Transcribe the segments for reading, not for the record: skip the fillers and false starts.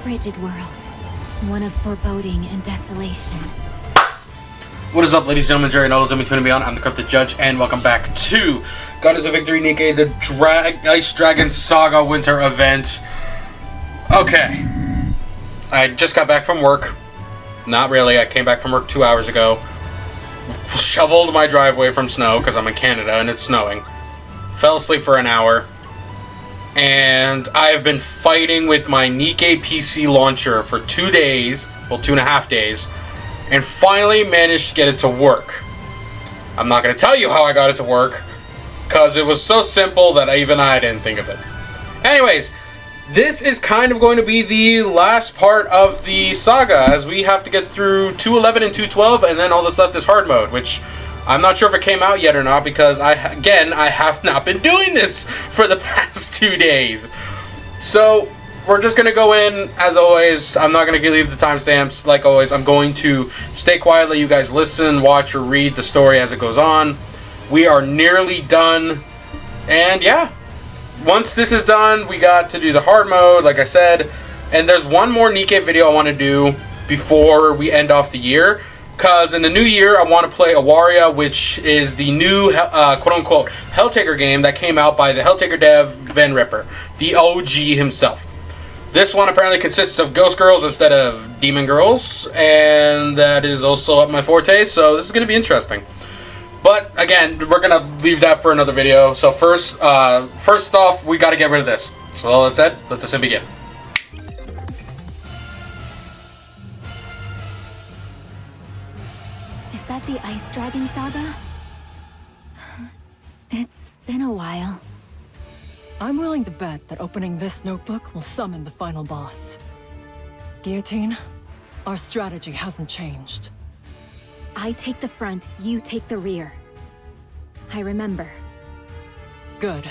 frigid world. One of foreboding and desolation. What is up, ladies and gentlemen? Jerry Nobles in between and beyond. I'm the Korrupted Judge, and welcome back to Goddess of Victory Nikke, the Ice Dragon Saga Winter event. Okay. I just got back from work. Not really. I came back from work 2 hours ago. Shoveled my driveway from snow, because I'm in Canada and it's snowing. Fell asleep for an hour. And I have been fighting with my Nikke PC launcher for 2 days. Well, 2.5 days. And finally managed to get it to work. I'm not going to tell you how I got it to work, because it was so simple that even I didn't think of it. Anyways, this is kind of going to be the last part of the saga, as we have to get through 211 and 212, and then all that's left is hard mode, which I'm not sure if it came out yet or not, because I have not been doing this for the past 2 days. So we're just going to go in, as always. I'm not going to leave the timestamps, like always. I'm going to stay quiet, let you guys listen, watch, or read the story as it goes on. We are nearly done, and yeah. Once this is done, we got to do the hard mode, like I said. And there's one more Nikke video I want to do before we end off the year. Because in the new year, I want to play Awaria, which is the new, quote-unquote, Helltaker game that came out by the Helltaker dev, Van Ripper, the OG himself. This one apparently consists of ghost girls instead of demon girls, and that is also up my forte, so this is going to be interesting. But again, we're going to leave that for another video. So first off, we got to get rid of this. So all that said, let this begin. Is that the Ice Dragon Saga? It's been a while. I'm willing to bet that opening this notebook will summon the final boss. Guillotine, our strategy hasn't changed. I take the front, you take the rear. I remember. Good.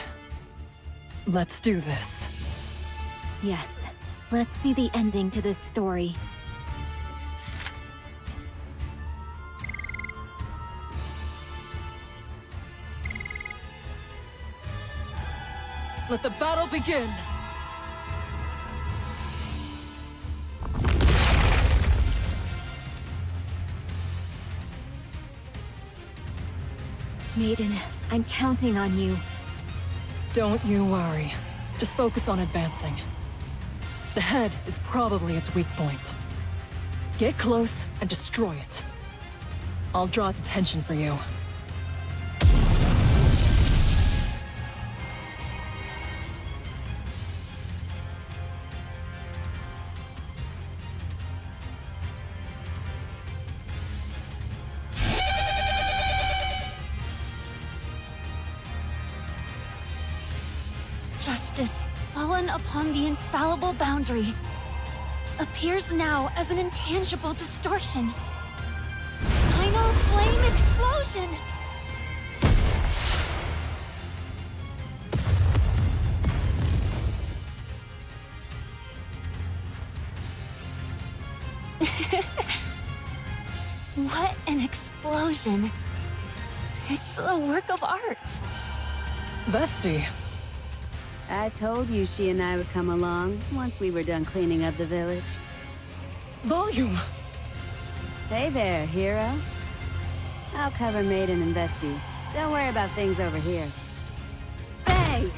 Let's do this. Yes. Let's see the ending to this story. Let the battle begin! Maiden, I'm counting on you. Don't you worry. Just focus on advancing. The head is probably its weak point. Get close and destroy it. I'll draw its attention for you. Justice, fallen upon the infallible boundary, appears now as an intangible distortion. Final flame explosion! What an explosion! It's a work of art. Vesti. I told you she and I would come along once we were done cleaning up the village. Volume! Hey there, hero. I'll cover Maiden and Vesti. Don't worry about things over here. Bang!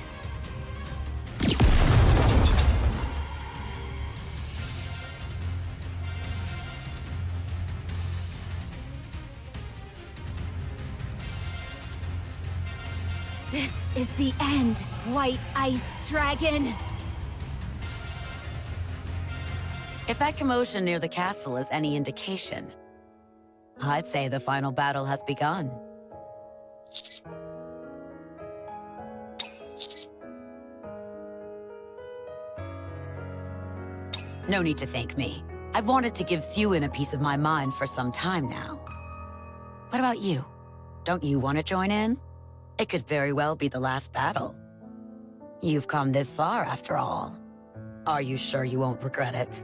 This is the end, White Ice Dragon! If that commotion near the castle is any indication, I'd say the final battle has begun. No need to thank me. I've wanted to give Siwin a piece of my mind for some time now. What about you? Don't you want to join in? It could very well be the last battle. You've come this far, after all. Are you sure you won't regret it?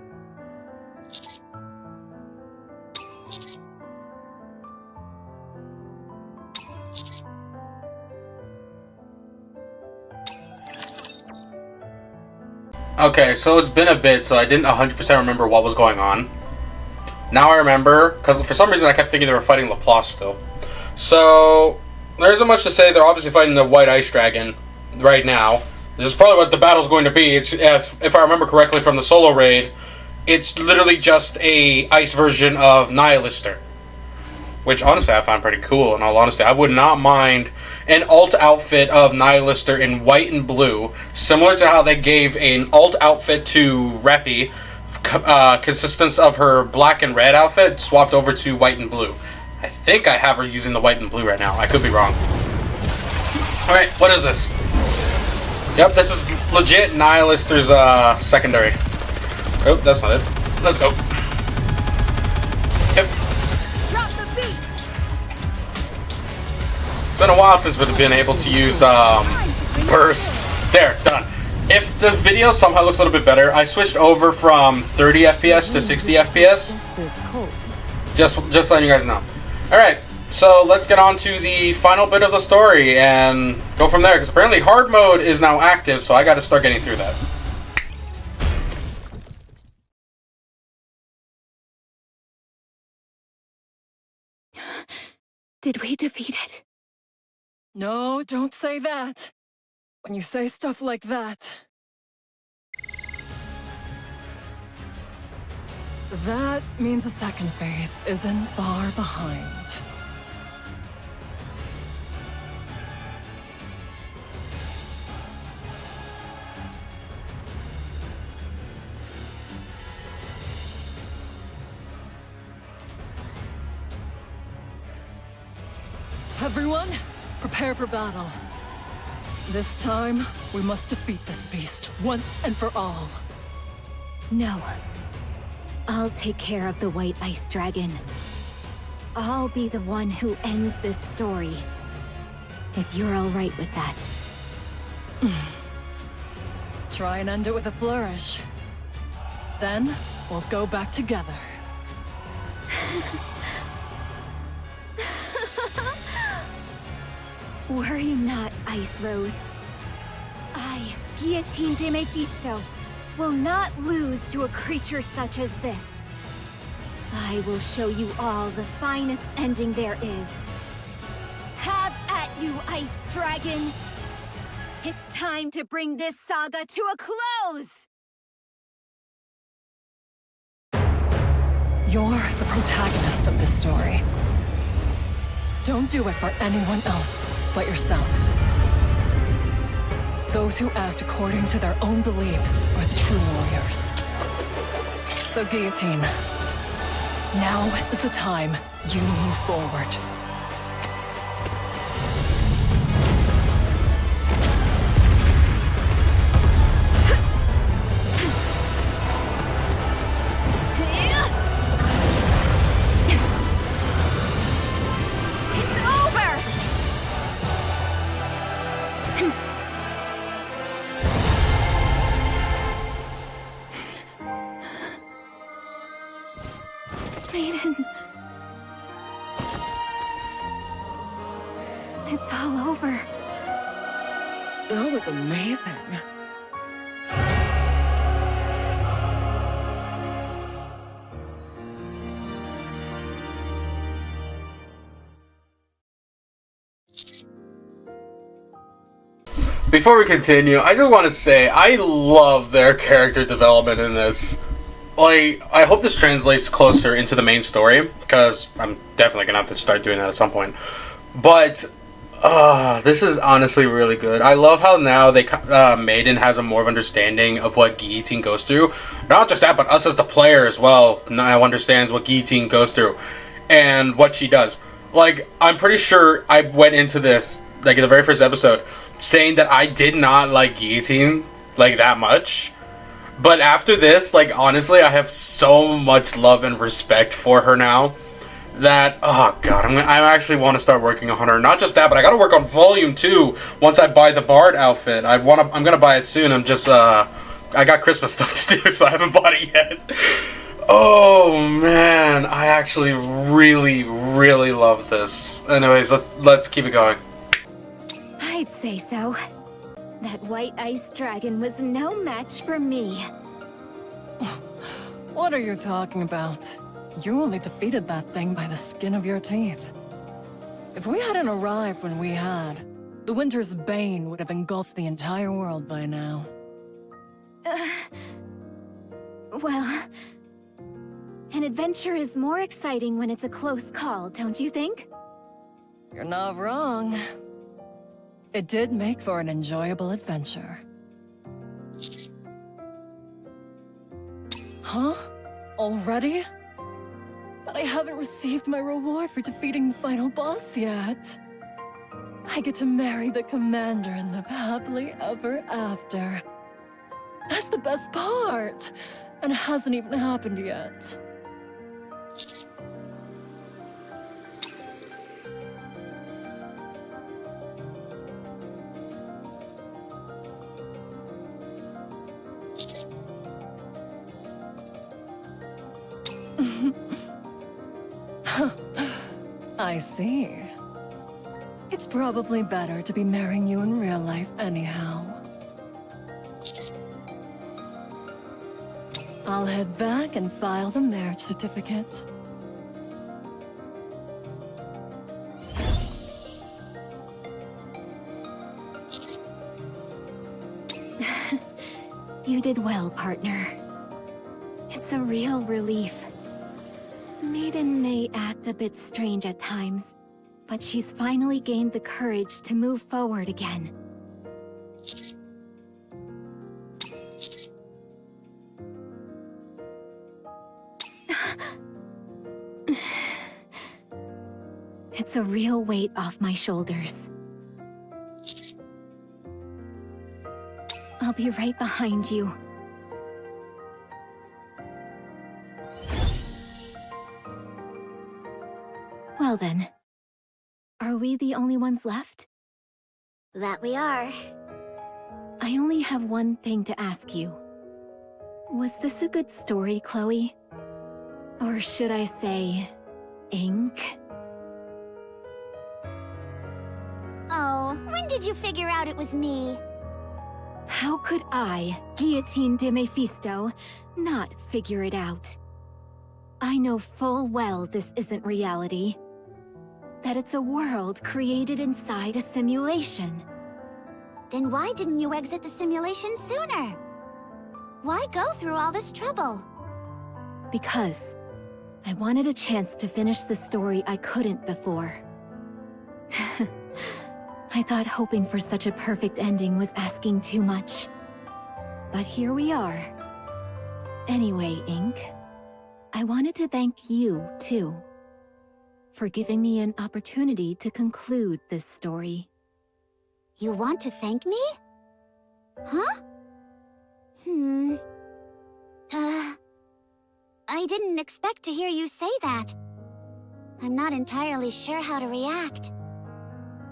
Okay, so it's been a bit, so I didn't 100% remember what was going on. Now I remember, because for some reason I kept thinking they were fighting Laplace still. So, there isn't much to say. They're obviously fighting the White Ice Dragon right now. This is probably what the battle's going to be. It's, if I remember correctly from the solo raid, it's literally just a ice version of Nihilister. Which, honestly, I find pretty cool, in all honesty. I would not mind an alt outfit of Nihilister in white and blue, similar to how they gave an alt outfit to Reppy, consistence of her black and red outfit, swapped over to white and blue. I think I have her using the white and blue right now. I could be wrong. Alright, what is this? Yep, this is legit Nihilister's secondary. Oh, that's not it. Let's go. Yep. It's been a while since we've been able to use burst. There, done. If the video somehow looks a little bit better, I switched over from 30 FPS to 60 FPS. Just letting you guys know. Alright, so let's get on to the final bit of the story and go from there, because apparently hard mode is now active, so I gotta start getting through that. Did we defeat it? No, don't say that. When you say stuff like that... That means the second phase isn't far behind. Everyone, prepare for battle. This time, we must defeat this beast once and for all. No. I'll take care of the White Ice Dragon. I'll be the one who ends this story. If you're all right with that. Try and end it with a flourish. Then, we'll go back together. Worry not, Ice Rose. I, Guillotine de Mephisto, will not lose to a creature such as this. I will show you all the finest ending there is. Have at you, Ice Dragon! It's time to bring this saga to a close! You're the protagonist of this story. Don't do it for anyone else but yourself. Those who act according to their own beliefs are the true warriors. So, Guillotine, now is the time you move forward. It's all over. That was amazing. Before we continue, I just want to say I love their character development in this. Like, I hope this translates closer into the main story, because I'm definitely gonna have to start doing that at some point. But this is honestly really good. I love how now Maiden has a more of understanding of what Guillotine goes through. Not just that, but us as the player as well now understands what Guillotine goes through and what she does. Like, I'm pretty sure I went into this, like in the very first episode, saying that I did not like Guillotine like that much. But after this, like, honestly, I have so much love and respect for her now that, oh god, I actually want to start working on her. Not just that, but I gotta work on Volume 2 once I buy the Bard outfit. I'm gonna buy it soon. I'm just, I got Christmas stuff to do, so I haven't bought it yet. Oh, man, I actually really, really love this. Anyways, let's keep it going. I'd say so. That white ice dragon was no match for me. What are you talking about? You only defeated that thing by the skin of your teeth. If we hadn't arrived when we had, the Winter's Bane would have engulfed the entire world by now. Well, an adventure is more exciting when it's a close call, don't you think? You're not wrong. It did make for an enjoyable adventure. Huh? Already? But I haven't received my reward for defeating the final boss yet. I get to marry the commander and live happily ever after. That's the best part! And it hasn't even happened yet. I see. It's probably better to be marrying you in real life anyhow. I'll head back and file the marriage certificate. You did well, partner. It's a real relief. Maiden may act a bit strange at times, but she's finally gained the courage to move forward again. It's a real weight off my shoulders. I'll be right behind you. Well then, are we the only ones left? That we are. I only have one thing to ask you. Was this a good story, Chloe? Or should I say, ink? Oh, when did you figure out it was me? How could I, Guillotine de Mephisto, not figure it out? I know full well this isn't reality. That it's a world created inside a simulation. Then why didn't you exit the simulation sooner? Why go through all this trouble? Because I wanted a chance to finish the story I couldn't before. I thought hoping for such a perfect ending was asking too much. But here we are. Anyway, Ink, I wanted to thank you, too, for giving me an opportunity to conclude this story. You want to thank me? Huh? I didn't expect to hear you say that. I'm not entirely sure how to react.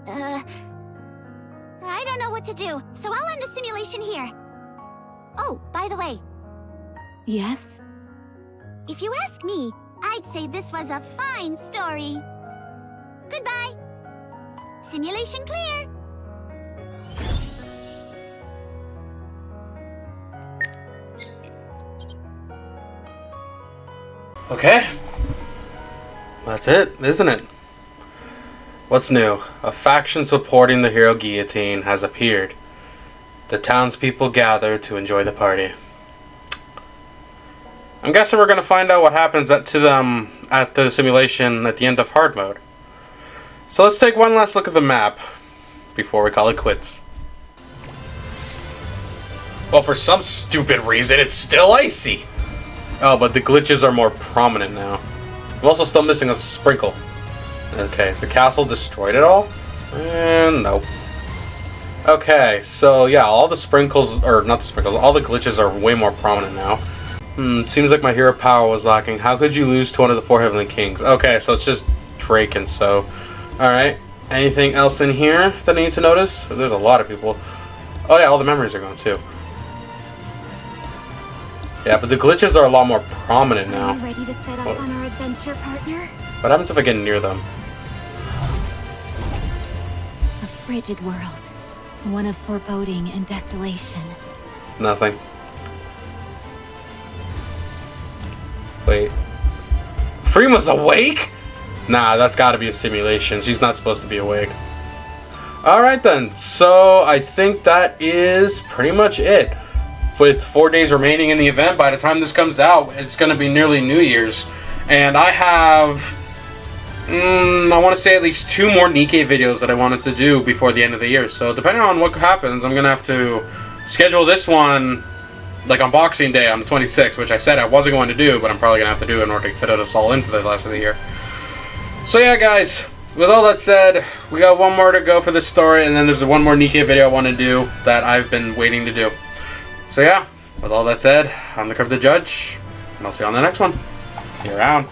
I don't know what to do, so I'll end the simulation here. Oh, by the way, Yes? if you ask me, I'd say this was a fine story. Goodbye. Simulation clear. Okay. That's it, isn't it? What's new? A faction supporting the hero Guillotine has appeared. The townspeople gather to enjoy the party. I'm guessing we're going to find out what happens to them after the simulation at the end of hard mode. So let's take one last look at the map before we call it quits. Well, for some stupid reason, it's still icy. Oh, but the glitches are more prominent now. I'm also still missing a sprinkle. Okay, is the castle destroyed at all? Nope. Okay, so yeah, all the sprinkles, or not the sprinkles, all the glitches are way more prominent now. Seems like my hero power was lacking. How could you lose to one of the 4 Heavenly Kings? Okay, so it's just Drake and so. Alright, anything else in here that I need to notice? There's a lot of people. Oh yeah, all the memories are gone too. Yeah, but the glitches are a lot more prominent now. Are you ready to set off on our adventure, partner? What happens if I get near them? A frigid world. One of foreboding and desolation. Nothing. Wait. Frima's awake? Nah, that's gotta be a simulation. She's not supposed to be awake. Alright then, so I think that is pretty much it. With 4 days remaining in the event, by the time this comes out, it's gonna be nearly New Year's. And I have... I want to say at least 2 more Nikke videos that I wanted to do before the end of the year. So depending on what happens, I'm gonna have to schedule this one like on Boxing Day on the 26th, which I said I wasn't going to do, but I'm probably gonna have to do in order to fit us all in for the last of the year. So yeah, guys, with all that said, we got 1 more to go for this story, and then there's 1 more Nikke video I want to do that I've been waiting to do. So yeah, with all that said, I'm the Korrupted Judge, and I'll see you on the next one. See you around.